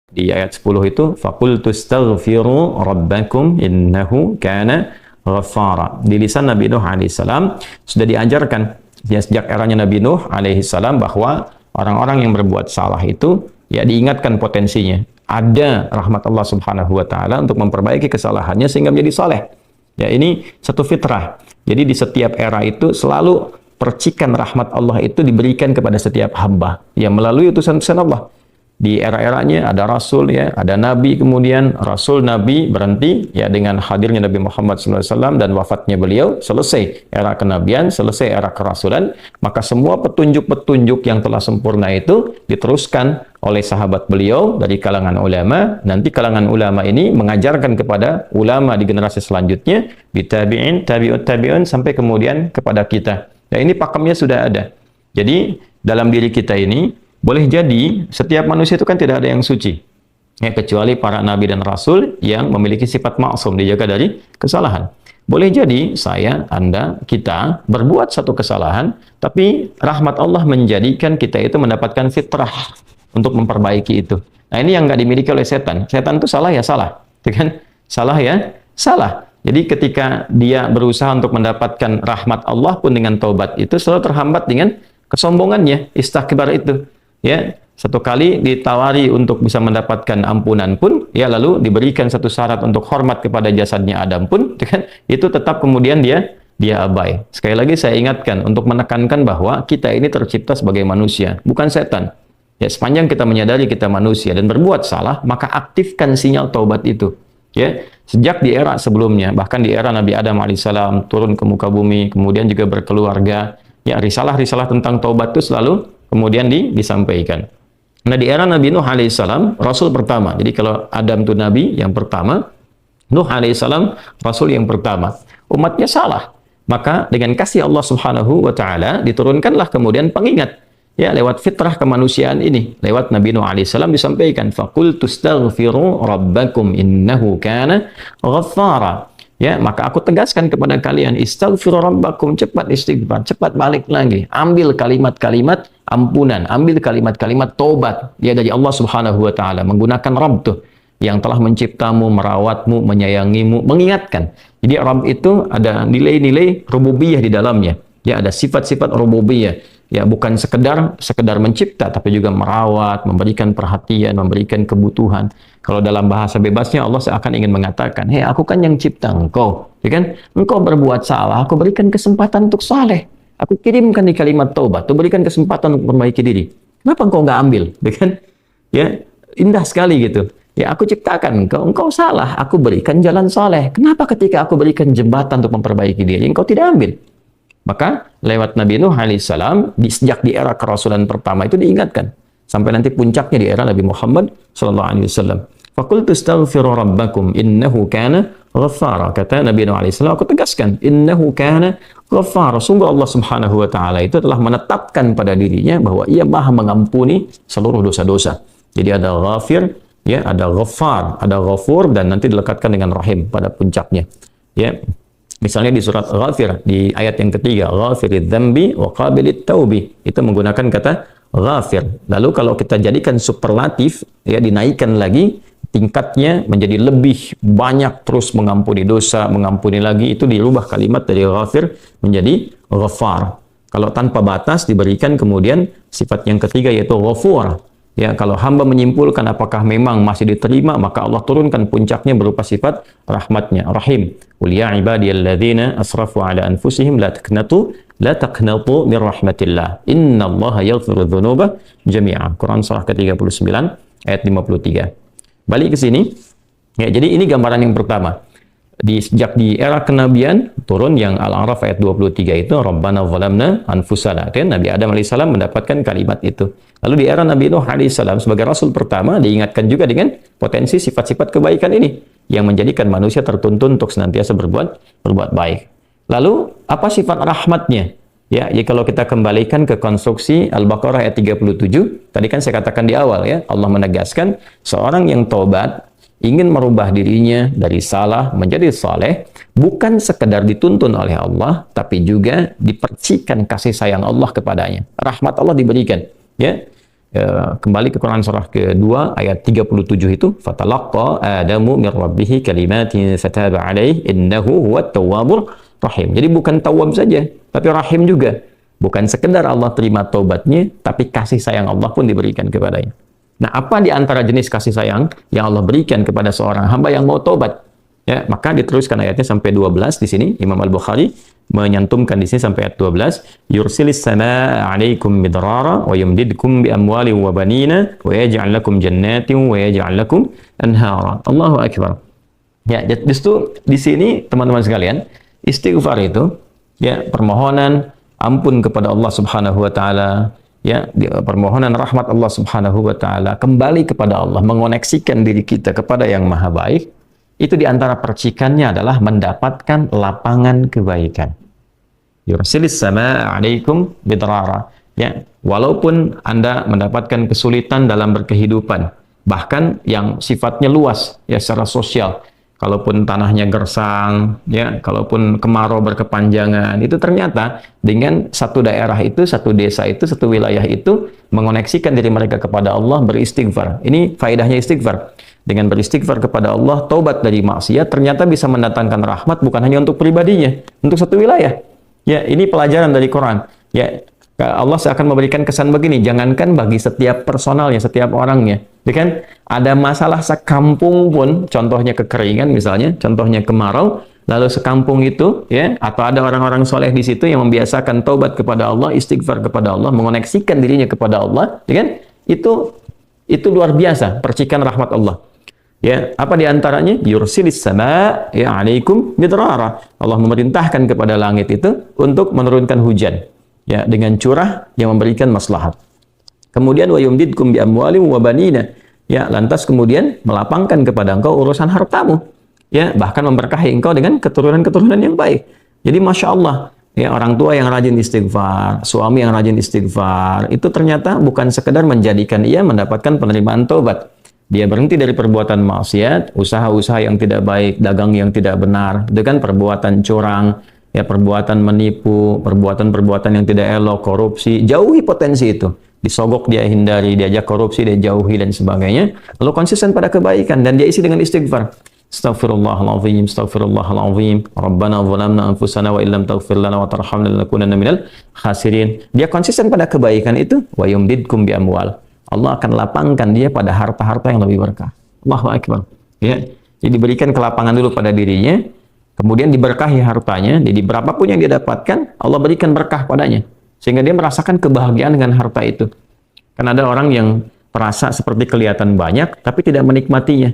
Di ayat 10 itu faqultu astaghfiru rabbakum innahu kana ghaffara. Di lisan Nabi Nuh alaihissalam sudah diajarkan ya, sejak eranya Nabi Nuh alaihissalam bahwa orang-orang yang berbuat salah itu ya diingatkan potensinya. Ada rahmat Allah Subhanahu wa taala untuk memperbaiki kesalahannya sehingga menjadi saleh. Ya, ini satu fitrah. Jadi di setiap era itu selalu percikan rahmat Allah itu diberikan kepada setiap hamba yang melalui utusan-utusan Allah. Di era-eranya ada rasul ya, ada nabi, kemudian rasul nabi berhenti ya dengan hadirnya Nabi Muhammad SAW dan wafatnya beliau, selesai era kenabian, selesai era kerasulan, maka semua petunjuk-petunjuk yang telah sempurna itu diteruskan oleh sahabat beliau dari kalangan ulama. Nanti kalangan ulama ini mengajarkan kepada ulama di generasi selanjutnya, bitabi'in, tabi'ut tabi'un, sampai kemudian kepada kita. Ya, ini pakemnya sudah ada. Jadi dalam diri kita ini boleh jadi setiap manusia itu kan tidak ada yang suci ya, kecuali para nabi dan rasul yang memiliki sifat maksum, dijaga dari kesalahan. Boleh jadi saya, Anda, kita berbuat satu kesalahan, tapi rahmat Allah menjadikan kita itu mendapatkan fitrah untuk memperbaiki itu. Nah, ini yang nggak dimiliki oleh setan. Setan itu salah ya salah, kan? Salah ya salah. Jadi ketika dia berusaha untuk mendapatkan rahmat Allah pun dengan taubat itu selalu terhambat dengan kesombongannya, istakbar itu. Ya, satu kali ditawari untuk bisa mendapatkan ampunan pun, ya lalu diberikan satu syarat untuk hormat kepada jasadnya Adam pun, kan, itu tetap kemudian dia abai. Sekali lagi saya ingatkan untuk menekankan bahwa kita ini tercipta sebagai manusia, bukan setan. Ya, sepanjang kita menyadari kita manusia dan berbuat salah, maka aktifkan sinyal taubat itu. Ya, sejak di era sebelumnya, bahkan di era Nabi Adam alaihissalam turun ke muka bumi, kemudian juga berkeluarga, ya risalah-risalah tentang taubat itu selalu kemudian disampaikan. Nah, di era Nabi Nuh alaihissalam, Rasul pertama. Jadi kalau Adam itu Nabi yang pertama, Nuh alaihissalam Rasul yang pertama. Umatnya salah. Maka dengan kasih Allah Subhanahu wa taala diturunkanlah kemudian pengingat. Ya, lewat fitrah kemanusiaan ini. Lewat Nabi Nuh alaihissalam disampaikan, faqultu astaghfiru rabbakum innahu kana ghaffara. Ya, maka aku tegaskan kepada kalian, istaghfiru rabbakum, cepat istighfar, cepat balik lagi. Ambil kalimat-kalimat ampunan, ambil kalimat-kalimat tobat ya dari Allah Subhanahu wa taala, menggunakan Rabb tuh yang telah menciptamu, merawatmu, menyayangimu, mengingatkan. Jadi Rabb itu ada nilai-nilai rububiyah di dalamnya. Ya, ada sifat-sifat rububiyah. Ya, bukan sekedar mencipta, tapi juga merawat, memberikan perhatian, memberikan kebutuhan. Kalau dalam bahasa bebasnya Allah seakan ingin mengatakan, hei, aku kan yang cipta engkau, ya kan? Engkau berbuat salah, aku berikan kesempatan untuk saleh. Aku kirimkan di kalimat taubat, aku berikan kesempatan untuk memperbaiki diri. Kenapa engkau nggak ambil, ya kan? Ya, indah sekali gitu. Ya, aku ciptakan engkau salah, aku berikan jalan saleh. Kenapa ketika aku berikan jembatan untuk memperbaiki diri, engkau tidak ambil? Maka lewat Nabi Nuh alaihissalam, sejak di era kerasulan pertama itu diingatkan. Sampai nanti puncaknya di era Nabi Muhammad sallallahu alaihi wasallam. Faqultu astaghfiru rabbakum innahu kana ghaffara. Kata Nabi Nuh alaihissalam, aku tegaskan, innahu kana ghaffara. Sungguh Allah Subhanahu wa taala itu telah menetapkan pada dirinya bahwa Ia Maha mengampuni seluruh dosa-dosa. Jadi ada ghafir, ya, ada ghaffar, ada ghafur, dan nanti dilekatkan dengan rahim pada puncaknya. Ya. Misalnya di surat Ghafir, di ayat yang ketiga, Ghafirid dzambi wa qabilit taubi, itu menggunakan kata Ghafir. Lalu kalau kita jadikan superlatif, ya, dinaikkan lagi tingkatnya menjadi lebih banyak, terus mengampuni dosa, mengampuni lagi, itu dirubah kalimat dari Ghafir menjadi Ghaffar. Kalau tanpa batas diberikan kemudian sifat yang ketiga yaitu Ghafur. Ya, kalau hamba menyimpulkan apakah memang masih diterima, maka Allah turunkan puncaknya berupa sifat rahmatnya, Rahim. Qul ya ibadiyalladzina asrafu ala anfusihim la taqnatu min rahmatillah. Innallaha yaghfiru dzunuba jami'a. Quran surah ke-39 ayat 53. Balik ke sini. Ya, jadi ini gambaran yang pertama. Sejak di era kenabian turun yang Al-A'raf ayat 23 itu Rabbana zalamna anfusana, kan Nabi Adam alaihissalam mendapatkan kalimat itu. Lalu di era Nabi Nuh alaihissalam sebagai rasul pertama diingatkan juga dengan potensi sifat-sifat kebaikan ini yang menjadikan manusia tertuntun untuk senantiasa berbuat baik. Lalu apa sifat rahmatnya? Ya, jadi kalau kita kembalikan ke konstruksi Al-Baqarah ayat 37, tadi kan saya katakan di awal ya, Allah menegaskan seorang yang taubat ingin merubah dirinya dari salah menjadi saleh, bukan sekedar dituntun oleh Allah, tapi juga dipercikan kasih sayang Allah kepadanya. Rahmat Allah diberikan. Ya, kembali ke Quran surah kedua ayat 37 itu, fatalaqqa Adamu min rabbih kalimatin fataba alaihi innahu huwat tawwabur rahim. Jadi bukan tawwab saja, tapi rahim juga. Bukan sekedar Allah terima taubatnya, tapi kasih sayang Allah pun diberikan kepadanya. Nah, apa di antara jenis kasih sayang yang Allah berikan kepada seorang hamba yang mau taubat? Ya, maka diteruskan ayatnya sampai 12 di sini. Imam Al-Bukhari menyantumkan di sini sampai ayat 12, yursilis samaa 'alaikum midrara wa yumdidkum bi amwalin wa banina wa yaj'al lakum jannatin wa yaj'al lakum anhara. Allahu akbar. Ya, justru di sini teman-teman sekalian, istighfar itu ya permohonan ampun kepada Allah Subhanahu wa taala, ya, permohonan rahmat Allah Subhanahu wa taala, kembali kepada Allah, mengoneksikan diri kita kepada yang Maha Baik. Itu di antara percikannya adalah mendapatkan lapangan kebaikan. Yursilis samaa 'alaikum bidrara. Ya, walaupun Anda mendapatkan kesulitan dalam berkehidupan, bahkan yang sifatnya luas ya secara sosial. Kalaupun tanahnya gersang, ya, kalaupun kemarau berkepanjangan, itu ternyata dengan satu daerah itu, satu desa itu, satu wilayah itu mengoneksikan diri mereka kepada Allah, beristighfar. Ini faedahnya istighfar. Dengan beristighfar kepada Allah, taubat dari maksiat, ternyata bisa mendatangkan rahmat bukan hanya untuk pribadinya, untuk satu wilayah. Ya, ini pelajaran dari Quran. Ya, Allah akan memberikan kesan begini, jangankan bagi setiap personalnya, setiap orangnya. Ya kan? Ada masalah sekampung pun, contohnya kekeringan misalnya, contohnya kemarau, lalu sekampung itu, ya, atau ada orang-orang soleh di situ yang membiasakan taubat kepada Allah, istighfar kepada Allah, mengoneksikan dirinya kepada Allah, ya kan? Itu luar biasa, percikan rahmat Allah. Ya, apa di antaranya? Yursilis sama ya 'alaikum midrara. Allah memerintahkan kepada langit itu untuk menurunkan hujan. Ya, dengan curah yang memberikan maslahat. Kemudian wa yumdidkum bi amwalin wa banina. Ya, lantas kemudian melapangkan kepada engkau urusan hartamu. Ya, bahkan memberkahi engkau dengan keturunan-keturunan yang baik. Jadi Masya Allah, ya, orang tua yang rajin istighfar, suami yang rajin istighfar, itu ternyata bukan sekedar menjadikan ia mendapatkan penerimaan taubat. Dia berhenti dari perbuatan maksiat, usaha-usaha yang tidak baik, dagang yang tidak benar, dengan perbuatan curang, ya, perbuatan menipu, perbuatan-perbuatan yang tidak elok, korupsi, jauhi potensi itu. Disogok dia hindari, diajak korupsi dia jauhi dan sebagainya. Lalu konsisten pada kebaikan dan dia isi dengan istighfar. Astaghfirullahaladzim, astaghfirullahaladzim, Rabbana zalamna anfusana wa illam taghfir lana wa tarhamna lanakunanna minal khasirin. Dia konsisten pada kebaikan itu, wa yumdidkum bi amwal. Allah akan lapangkan dia pada harta-harta yang lebih berkah. Allahu akbar. Ya. Jadi diberikan kelapangan dulu pada dirinya, kemudian diberkahi hartanya, jadi berapapun yang dia dapatkan, Allah berikan berkah padanya. Sehingga dia merasakan kebahagiaan dengan harta itu. Karena ada orang yang merasa seperti kelihatan banyak, tapi tidak menikmatinya.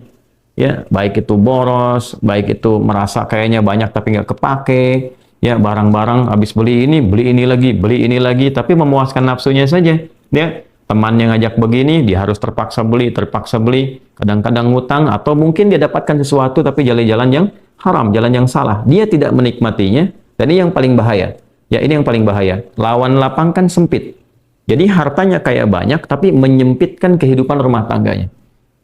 Ya, baik itu boros, baik itu merasa kayaknya banyak tapi nggak kepake. Ya, barang-barang habis beli ini lagi, tapi memuaskan nafsunya saja. Ya, temannya ngajak begini, dia harus terpaksa beli, kadang-kadang ngutang, atau mungkin dia dapatkan sesuatu tapi jalan-jalan yang haram, jalan yang salah. Dia tidak menikmatinya, dan ini yang paling bahaya. Ya, ini yang paling bahaya. Lawan lapang kan sempit. Jadi hartanya kayak banyak, tapi menyempitkan kehidupan rumah tangganya.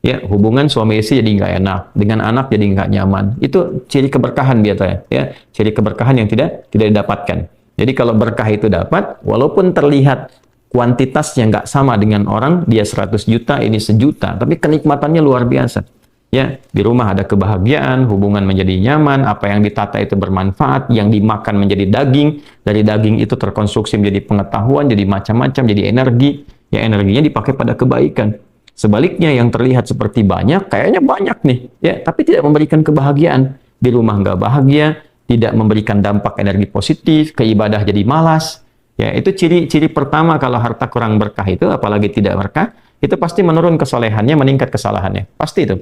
Ya, hubungan suami istri jadi nggak enak, dengan anak jadi nggak nyaman. Itu ciri keberkahan biasanya. Ya, ciri keberkahan yang tidak didapatkan. Jadi kalau berkah itu dapat, walaupun terlihat kuantitasnya nggak sama dengan orang, dia 100 juta, ini 1 juta, tapi kenikmatannya luar biasa. Ya, di rumah ada kebahagiaan, hubungan menjadi nyaman, apa yang ditata itu bermanfaat, yang dimakan menjadi daging, dari daging itu terkonstruksi menjadi pengetahuan, jadi macam-macam, jadi energi, ya energinya dipakai pada kebaikan. Sebaliknya yang terlihat seperti banyak, kayaknya banyak nih, ya, tapi tidak memberikan kebahagiaan. Di rumah nggak bahagia, tidak memberikan dampak energi positif, ke ibadah jadi malas. Ya, itu ciri pertama kalau harta kurang berkah itu, apalagi tidak berkah, itu pasti menurun kesolehannya, meningkat kesalahannya. Pasti itu.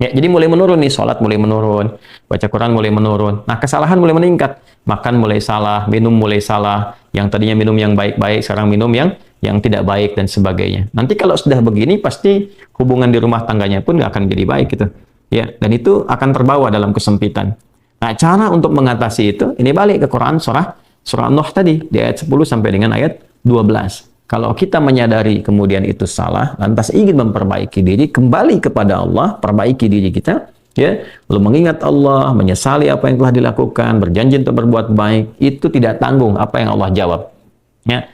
Ya, jadi mulai menurun nih, sholat mulai menurun, baca Quran mulai menurun. Nah, kesalahan mulai meningkat. Makan mulai salah, minum mulai salah. Yang tadinya minum yang baik-baik, sekarang minum yang tidak baik dan sebagainya. Nanti kalau sudah begini, pasti hubungan di rumah tangganya pun nggak akan jadi baik gitu. Ya, dan itu akan terbawa dalam kesempitan. Nah, cara untuk mengatasi itu, ini balik ke Quran Surah Nuh tadi, di ayat 10 sampai dengan ayat 12. Kalau kita menyadari kemudian itu salah, lantas ingin memperbaiki diri, kembali kepada Allah, perbaiki diri kita, ya, lalu mengingat Allah, menyesali apa yang telah dilakukan, berjanji untuk berbuat baik, itu tidak tanggung apa yang Allah jawab. Ya,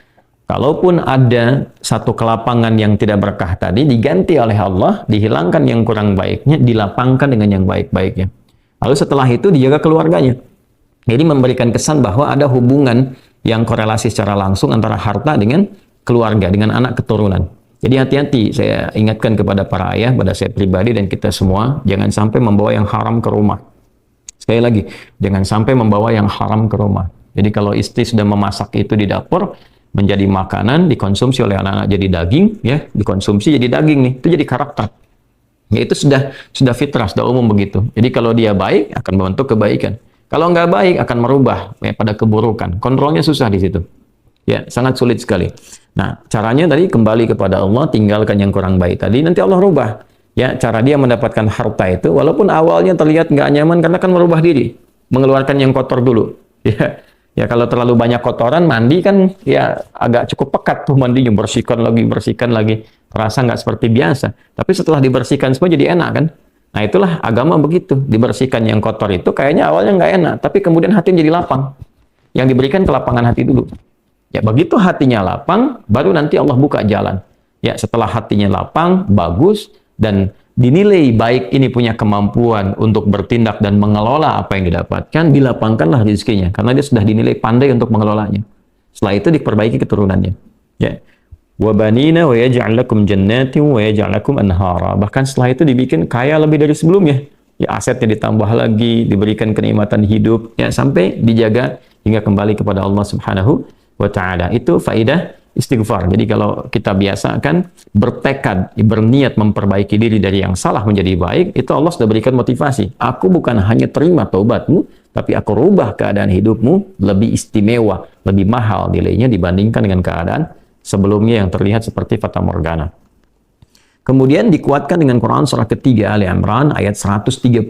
Kalaupun ada satu kelapangan yang tidak berkah tadi, diganti oleh Allah, dihilangkan yang kurang baiknya, dilapangkan dengan yang baik-baiknya. Lalu setelah itu dijaga keluarganya. Jadi memberikan kesan bahwa ada hubungan yang korelasi secara langsung antara harta dengan keluarga, dengan anak keturunan. Jadi hati-hati, saya ingatkan kepada para ayah, pada saya pribadi dan kita semua, jangan sampai membawa yang haram ke rumah. Sekali lagi, jangan sampai membawa yang haram ke rumah. Jadi kalau istri sudah memasak itu di dapur, menjadi makanan, dikonsumsi oleh anak-anak jadi daging, ya, dikonsumsi jadi daging nih, itu jadi karakter. Ya, itu sudah fitrah, sudah umum begitu. Jadi kalau dia baik, akan membentuk kebaikan. Kalau nggak baik, akan merubah ya, pada keburukan. Kontrolnya susah di situ. Ya, sangat sulit sekali. Nah, caranya tadi kembali kepada Allah, tinggalkan yang kurang baik tadi, nanti Allah rubah. Ya, cara dia mendapatkan harta itu, walaupun awalnya terlihat nggak nyaman, karena kan merubah diri, mengeluarkan yang kotor dulu. Ya, ya kalau terlalu banyak kotoran, mandi kan ya agak cukup pekat tuh mandinya, bersihkan lagi. Terasa nggak seperti biasa. Tapi setelah dibersihkan semua jadi enak kan? Nah itulah agama begitu. Dibersihkan yang kotor itu kayaknya awalnya nggak enak, tapi kemudian hatinya jadi lapang. Yang diberikan kelapangan hati dulu. Ya begitu hatinya lapang, baru nanti Allah buka jalan. Ya setelah hatinya lapang, bagus, dan dinilai baik ini punya kemampuan untuk bertindak dan mengelola apa yang didapatkan, dilapangkanlah rezekinya. Karena dia sudah dinilai pandai untuk mengelolanya. Setelah itu diperbaiki keturunannya. Ya. وَبَنِينَ وَيَجْعَلْ لَكُمْ جَنَّاتٍ وَيَجْعَلْ لَكُمْ أَنْهَارًا. Bahkan setelah itu dibikin kaya lebih dari sebelumnya. Ya, asetnya ditambah lagi, diberikan kenikmatan hidup, ya sampai dijaga hingga kembali kepada Allah Subhanahu wa taala. Itu faidah istighfar. Jadi kalau kita biasakan bertekad, berniat memperbaiki diri dari yang salah menjadi baik, itu Allah sudah berikan motivasi. Aku bukan hanya terima taubatmu, tapi aku rubah keadaan hidupmu lebih istimewa, lebih mahal nilainya dibandingkan dengan keadaan sebelumnya yang terlihat seperti fata morgana. Kemudian dikuatkan dengan Quran surah ketiga Ali Imran ayat 135,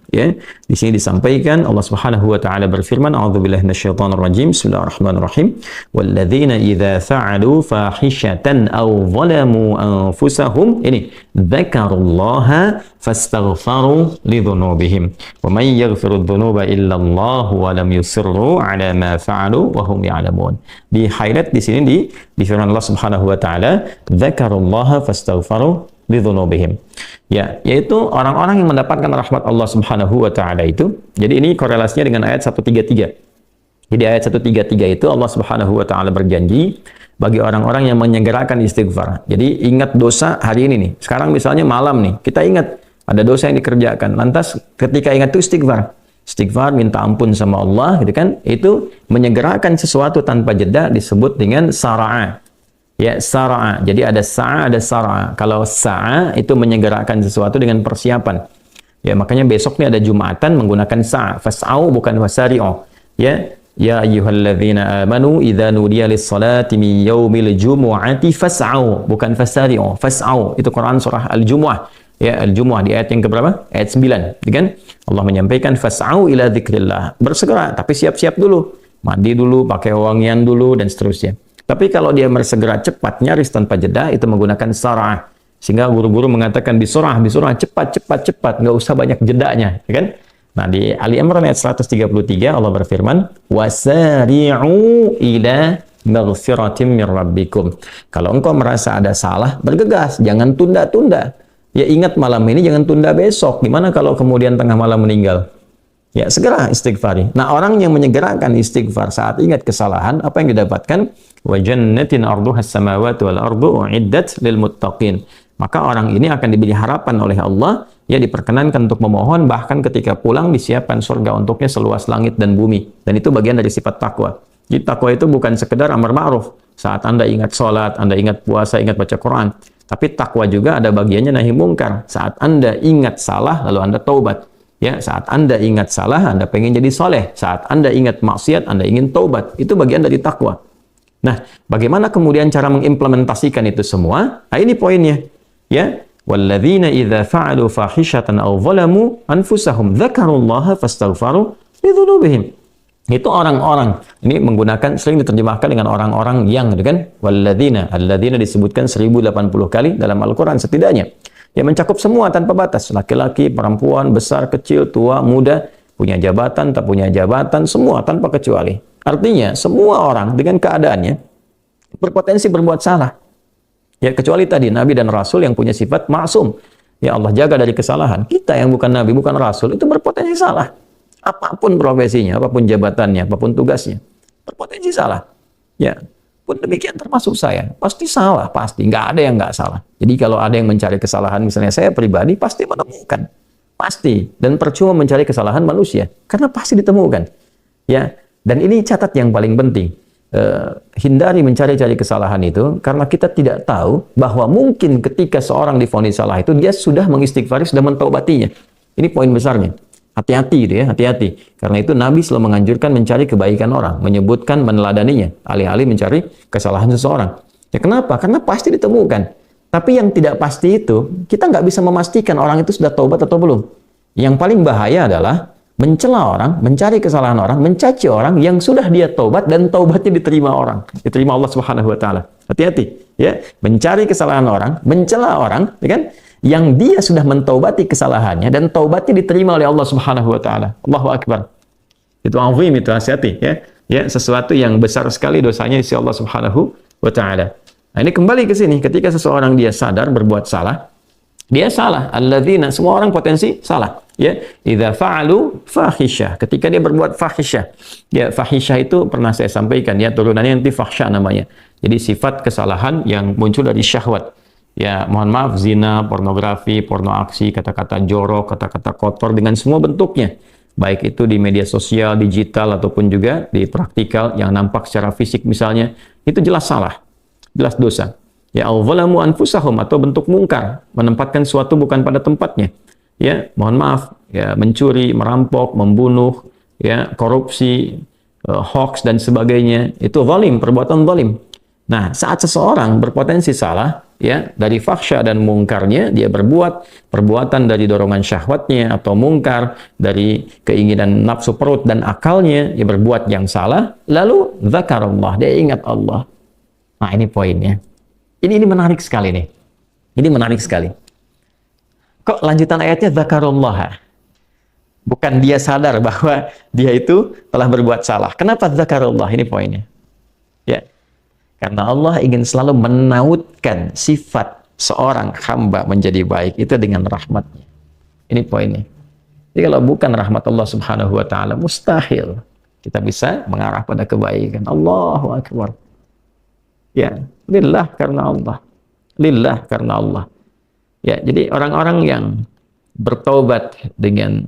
ya. Di sini disampaikan Allah Subhanahu wa taala berfirman, a'udzubillahi minasyaitonir rajim. Bismillahirrahmanirrahim. Walladzina idza fa'alu fahishatan aw zalamu anfusahum ini dzakarullaha fastaghfaru lidzunubihim wa may yaghfiru dzunuba illa Allah wa lam yusirru ala ma fa'alu wa hum ya'lamun. Di highlight di sini di firman Allah Subhanahu wa taala, dzakarullaha fastaghfaru lidzunubihim. Ya, yaitu orang-orang yang mendapatkan rahmat Allah Subhanahu wa taala itu. Jadi ini korelasinya dengan ayat 133. Jadi ayat 133 itu Allah Subhanahu wa taala berjanji bagi orang-orang yang menyegerakan istighfar. Jadi ingat dosa hari ini nih. Sekarang misalnya malam nih, kita ingat ada dosa yang dikerjakan. Lantas ketika ingat itu istighfar. Istighfar, minta ampun sama Allah, gitu kan? Itu menyegerakan sesuatu tanpa jeda disebut dengan sara'a. Ya, sara'a. Jadi ada sa'a, ada sara'a. Kalau sa'a itu menyegerakan sesuatu dengan persiapan. Ya, makanya besok nih ada Jumatan menggunakan sa'a. Fas'au bukan wasari'u. Ya, ya ayyuhalladzina amanu idza nudiya lis-salati min yaumil jumu'ati fas'au bukan fasari'u. Fas'au itu Quran surah Al-Jumu'ah. Ya, Al-Jumu'ah di ayat yang keberapa? Ayat 9, kan? Allah menyampaikan fas'au ila dzikrillah. Bersegera, tapi siap-siap dulu. Mandi dulu, pakai wangian dulu dan seterusnya. Tapi kalau dia bersegera cepat, nyaris tanpa jeda, itu menggunakan sarah. Sehingga guru-guru mengatakan bisurah, cepat, nggak usah banyak jedanya, ya kan? Nah, di Ali Imran ayat 133 Allah berfirman, "Wasari'u ila maghfiratin min rabbikum." Kalau engkau merasa ada salah, bergegas, jangan tunda-tunda. Ya ingat malam ini, jangan tunda besok. Gimana kalau kemudian tengah malam meninggal? Ya, segera istighfari. Nah, orang yang menyegerakan istighfar saat ingat kesalahan, apa yang didapatkan? Wa jannatin arduha as-samawati wal ardu uiddat lil muttaqin. Maka orang ini akan diberi harapan oleh Allah, ya diperkenankan untuk memohon, bahkan ketika pulang disiapkan surga untuknya seluas langit dan bumi. Dan itu bagian dari sifat takwa. Jadi takwa itu bukan sekedar amar ma'ruf. Saat Anda ingat sholat, Anda ingat puasa, ingat baca Quran. Tapi takwa juga ada bagiannya nahi mungkar. Saat Anda ingat salah, lalu Anda taubat. Ya, saat Anda ingat salah, Anda pengen jadi soleh. Saat Anda ingat maksiat, Anda ingin taubat. Itu bagian dari takwa. Nah, bagaimana kemudian cara mengimplementasikan itu semua? Nah, ini poinnya. Ya, walladzina idza fa'alu fahishatan aw zalamu anfusahum dzakarullaha fastaghfaru lidzunubihim. Itu orang-orang. Ini menggunakan, sering diterjemahkan dengan orang-orang yang, gitu kan? Walladzina, alladzina disebutkan 1080 kali dalam Al-Quran setidaknya. Ya, mencakup semua tanpa batas. Laki-laki, perempuan, besar, kecil, tua, muda, punya jabatan, tak punya jabatan, semua tanpa kecuali. Artinya, semua orang dengan keadaannya, berpotensi berbuat salah. Ya, kecuali tadi Nabi dan Rasul yang punya sifat maksum. Ya, Allah jaga dari kesalahan. Kita yang bukan Nabi, bukan Rasul, itu berpotensi salah. Apapun profesinya, apapun jabatannya, apapun tugasnya, berpotensi salah. Ya, pun demikian termasuk saya. Pasti salah, pasti. Nggak ada yang nggak salah. Jadi kalau ada yang mencari kesalahan, misalnya saya pribadi, pasti menemukan. Pasti. Dan percuma mencari kesalahan manusia. Karena pasti ditemukan. Ya. Dan ini catat yang paling penting. Hindari mencari-cari kesalahan itu, karena kita tidak tahu bahwa mungkin ketika seorang divonis salah itu, dia sudah mengistighfari, sudah mentaubatinya. Ini poin besarnya. Hati-hati gitu ya, hati-hati. Karena itu Nabi selalu menganjurkan mencari kebaikan orang, menyebutkan, meneladaninya, alih-alih mencari kesalahan seseorang. Ya kenapa? Karena pasti ditemukan. Tapi yang tidak pasti itu, kita nggak bisa memastikan orang itu sudah taubat atau belum. Yang paling bahaya adalah mencela orang, mencari kesalahan orang, mencaci orang yang sudah dia taubat dan taubatnya diterima orang, diterima Allah Subhanahu wa taala. Hati-hati ya, mencari kesalahan orang, mencela orang, ya kan? Yang dia sudah mentaubati kesalahannya dan taubatnya diterima oleh Allah Subhanahu wa taala. Allahu akbar. Itu azim, itu hati-hati ya. Ya, sesuatu yang besar sekali dosanya di sisi Allah Subhanahu wa taala. Nah, ini kembali ke sini, ketika seseorang dia sadar berbuat salah, dia salah. Alladzina, semua orang potensi salah. Ya, idza fa'alu fahisyah, ketika dia berbuat fahisyah. Ya, fahisyah itu pernah saya sampaikan ya, turunannya nanti fahsya namanya. Jadi sifat kesalahan yang muncul dari syahwat. Ya, mohon maaf, zina, pornografi, porno aksi, kata-kata jorok, kata-kata kotor dengan semua bentuknya. Baik itu di media sosial, digital, ataupun juga di praktikal yang nampak secara fisik misalnya, itu jelas salah, jelas dosa. Ya, al-zalamu anfusahum, atau bentuk mungkar, menempatkan suatu bukan pada tempatnya. Ya, mohon maaf, ya, mencuri, merampok, membunuh, ya, korupsi, hoax dan sebagainya, itu zalim, perbuatan zalim. Nah, saat seseorang berpotensi salah, ya, dari fahsya dan mungkarnya, dia berbuat perbuatan dari dorongan syahwatnya atau mungkar, dari keinginan nafsu perut dan akalnya, dia berbuat yang salah, lalu zakarullah, dia ingat Allah. Nah, ini poinnya. Ini menarik sekali nih. Ini menarik sekali. Kok lanjutan ayatnya zakarullah? Bukan dia sadar bahwa dia itu telah berbuat salah. Kenapa zakarullah? Ini poinnya. Ya. Karena Allah ingin selalu menautkan sifat seorang hamba menjadi baik itu dengan rahmatnya. Ini poinnya. Jadi kalau bukan rahmat Allah Subhanahu wa taala, mustahil kita bisa mengarah pada kebaikan. Allahu akbar. Ya, lillah karena Allah. Lillah karena Allah. Ya, jadi orang-orang yang bertaubat dengan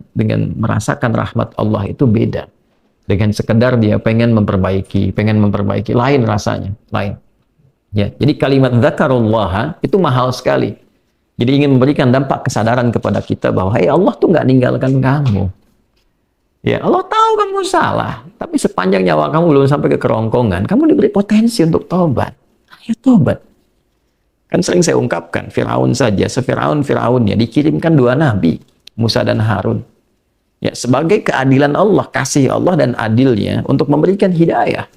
merasakan rahmat Allah itu beda. Dengan sekedar dia pengen memperbaiki, lain rasanya, lain. Ya, jadi kalimat zakarullah itu mahal sekali. Jadi ingin memberikan dampak kesadaran kepada kita bahwa hey, Allah tuh nggak ninggalkan kamu. Ya, Allah tahu kamu salah, tapi sepanjang nyawa kamu belum sampai ke kerongkongan, kamu diberi potensi untuk tobat. Ayo tobat. Kan sering saya ungkapkan, Firaun saja, Firaunnya dikirimkan 2 nabi, Musa dan Harun. Ya, sebagai keadilan Allah, kasih Allah dan adilnya untuk memberikan hidayah.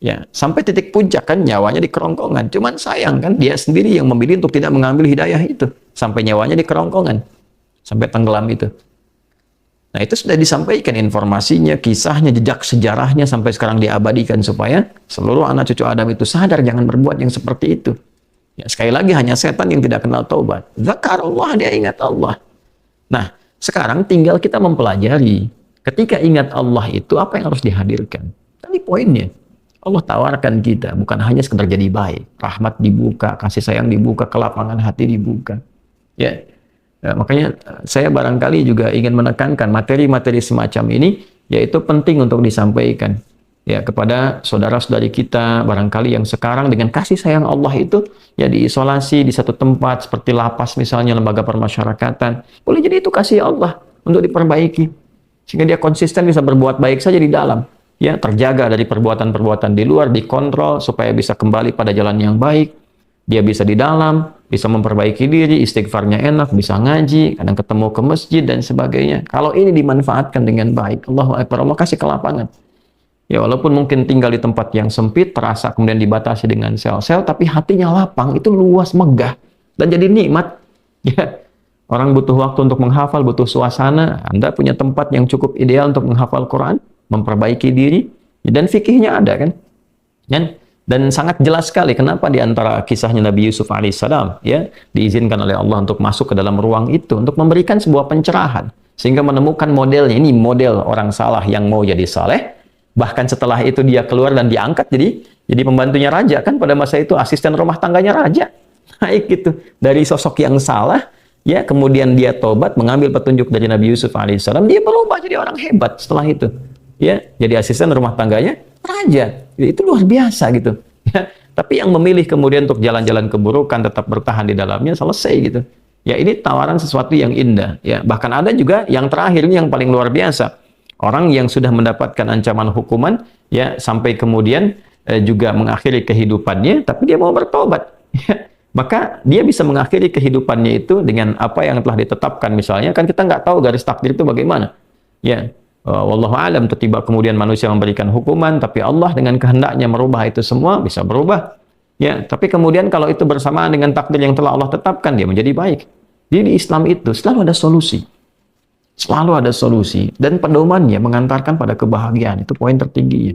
Ya, sampai titik puncak kan nyawanya di kerongkongan. Cuman sayang kan dia sendiri yang memilih untuk tidak mengambil hidayah itu. Sampai nyawanya di kerongkongan. Sampai tenggelam itu. Nah, itu sudah disampaikan informasinya, kisahnya, jejak sejarahnya sampai sekarang diabadikan supaya seluruh anak cucu Adam itu sadar jangan berbuat yang seperti itu. Ya, sekali lagi hanya setan yang tidak kenal taubat. Zakarullah, dia ingat Allah. Nah, sekarang tinggal kita mempelajari ketika ingat Allah itu apa yang harus dihadirkan. Tadi poinnya. Allah tawarkan kita bukan hanya sekedar jadi baik, rahmat dibuka, kasih sayang dibuka, kelapangan hati dibuka. Ya, makanya saya barangkali juga ingin menekankan materi-materi semacam ini, yaitu penting untuk disampaikan ya kepada saudara-saudari kita barangkali yang sekarang dengan kasih sayang Allah itu ya diisolasi di satu tempat seperti lapas misalnya, lembaga permasyarakatan. Boleh jadi itu kasih Allah untuk diperbaiki sehingga dia konsisten bisa berbuat baik saja di dalam. Ya, terjaga dari perbuatan-perbuatan di luar, dikontrol supaya bisa kembali pada jalan yang baik. Dia bisa di dalam, bisa memperbaiki diri, istighfarnya enak, bisa ngaji, kadang ketemu ke masjid dan sebagainya. Kalau ini dimanfaatkan dengan baik, Allahu Akbar, Allah kasih kelapangan. Ya, walaupun mungkin tinggal di tempat yang sempit, terasa kemudian dibatasi dengan sel-sel, tapi hatinya lapang, itu luas, megah, dan jadi nikmat. Ya, orang butuh waktu untuk menghafal, butuh suasana. Anda punya tempat yang cukup ideal untuk menghafal Quran, memperbaiki diri, dan fikihnya ada kan. Dan Dan sangat jelas sekali kenapa di antara kisahnya Nabi Yusuf alaihissalam ya diizinkan oleh Allah untuk masuk ke dalam ruang itu untuk memberikan sebuah pencerahan sehingga menemukan modelnya. Ini model orang saleh yang mau jadi saleh. Bahkan setelah itu dia keluar dan diangkat jadi pembantunya raja, kan pada masa itu asisten rumah tangganya raja. Naik gitu dari sosok yang salah ya, kemudian dia tobat mengambil petunjuk dari Nabi Yusuf alaihissalam, dia berubah jadi orang hebat setelah itu. Ya, jadi asisten rumah tangganya raja. Itu luar biasa gitu. Ya, tapi yang memilih kemudian untuk jalan-jalan keburukan, tetap bertahan di dalamnya, selesai gitu. Ya, ini tawaran sesuatu yang indah. Ya, bahkan ada juga yang terakhir ini yang paling luar biasa. Orang yang sudah mendapatkan ancaman hukuman, ya sampai kemudian juga mengakhiri kehidupannya, tapi dia mau bertobat. Ya, maka dia bisa mengakhiri kehidupannya itu dengan apa yang telah ditetapkan. Misalnya, kan kita nggak tahu garis takdir itu bagaimana. Ya. Wallahu alam, tiba kemudian manusia memberikan hukuman, tapi Allah dengan kehendaknya merubah itu semua, bisa berubah. Ya, tapi kemudian kalau itu bersamaan dengan takdir yang telah Allah tetapkan, dia menjadi baik. Jadi di Islam itu selalu ada solusi. Selalu ada solusi dan pedomannya mengantarkan pada kebahagiaan. Itu poin tertinggi.